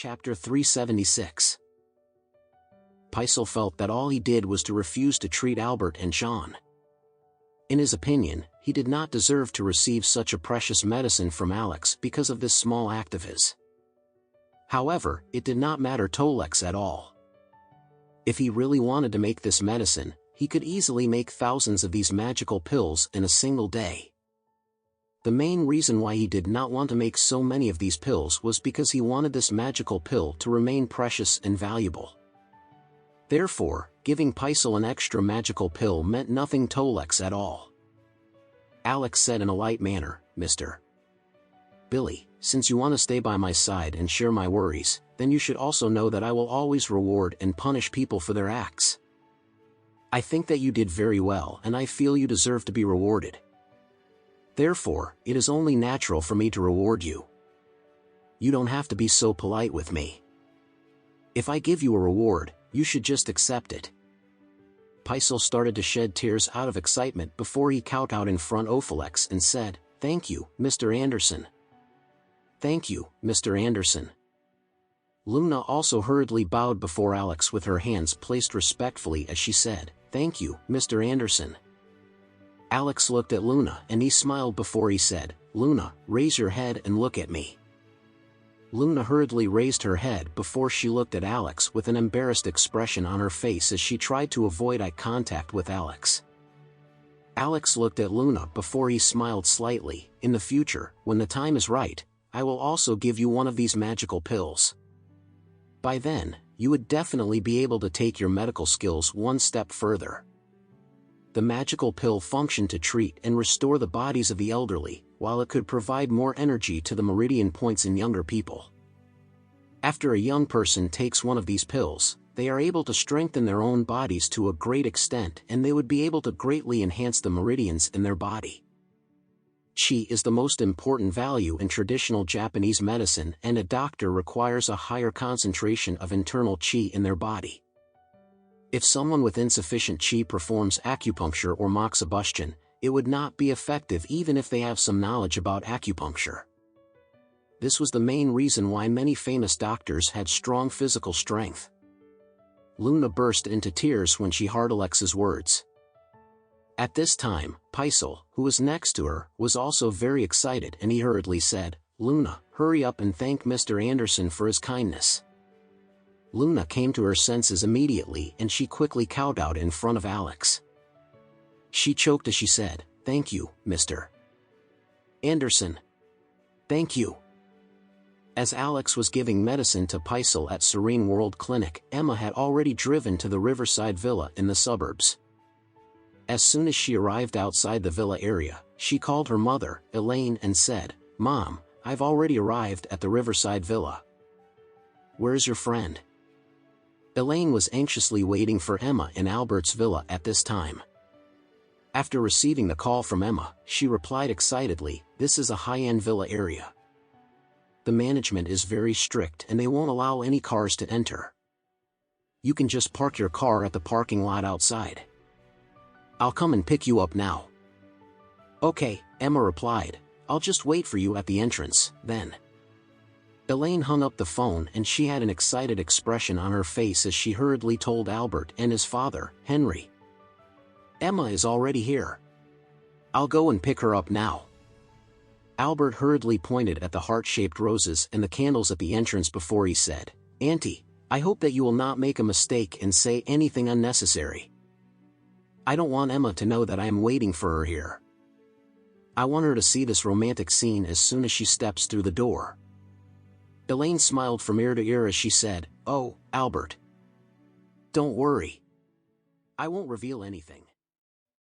Chapter 376. Paisel felt that all he did was to refuse to treat Albert and Sean. In his opinion, he did not deserve to receive such a precious medicine from Alex because of this small act of his. However, it did not matter to Alex at all. If he really wanted to make this medicine, he could easily make thousands of these magical pills in a single day. The main reason why he did not want to make so many of these pills was because he wanted this magical pill to remain precious and valuable. Therefore, giving Paisel an extra magical pill meant nothing to Alex at all. Alex said in a light manner, "Mr. Billy, since you want to stay by my side and share my worries, then you should also know that I will always reward and punish people for their acts. I think that you did very well and I feel you deserve to be rewarded. Therefore, it is only natural for me to reward you. You don't have to be so polite with me. If I give you a reward, you should just accept it." Paisel started to shed tears out of excitement before he kowtowed in front of Alex and said, "Thank you, Mr. Anderson. Thank you, Mr. Anderson." Luna also hurriedly bowed before Alex with her hands placed respectfully as she said, "Thank you, Mr. Anderson." Alex looked at Luna and he smiled before he said, "Luna, raise your head and look at me." Luna hurriedly raised her head before she looked at Alex with an embarrassed expression on her face as she tried to avoid eye contact with Alex. Alex looked at Luna before he smiled slightly. "In the future, when the time is right, I will also give you one of these magical pills. By then, you would definitely be able to take your medical skills one step further." The magical pill functioned to treat and restore the bodies of the elderly, while it could provide more energy to the meridian points in younger people. After a young person takes one of these pills, they are able to strengthen their own bodies to a great extent and they would be able to greatly enhance the meridians in their body. Qi is the most important value in traditional Japanese medicine and a doctor requires a higher concentration of internal qi in their body. If someone with insufficient qi performs acupuncture or moxibustion, it would not be effective even if they have some knowledge about acupuncture. This was the main reason why many famous doctors had strong physical strength. Luna burst into tears when she heard Alex's words. At this time, Paisel, who was next to her, was also very excited and he hurriedly said, "Luna, hurry up and thank Mr. Anderson for his kindness." Luna came to her senses immediately and she quickly kowtowed in front of Alex. She choked as she said, "Thank you, Mr. Anderson. Thank you." As Alex was giving medicine to Paisel at Serene World Clinic, Emma had already driven to the Riverside Villa in the suburbs. As soon as she arrived outside the villa area, she called her mother, Elaine, and said, "Mom, I've already arrived at the Riverside Villa. Where's your friend?" Elaine was anxiously waiting for Emma in Albert's villa at this time. After receiving the call from Emma, she replied excitedly, "This is a high-end villa area. The management is very strict and they won't allow any cars to enter. You can just park your car at the parking lot outside. I'll come and pick you up now." "Okay," Emma replied, "I'll just wait for you at the entrance, then." Elaine hung up the phone and she had an excited expression on her face as she hurriedly told Albert and his father, Henry, "Emma is already here. I'll go and pick her up now." Albert hurriedly pointed at the heart-shaped roses and the candles at the entrance before he said, "Auntie, I hope that you will not make a mistake and say anything unnecessary. I don't want Emma to know that I am waiting for her here. I want her to see this romantic scene as soon as she steps through the door." Elaine smiled from ear to ear as she said, "Oh, Albert. Don't worry. I won't reveal anything."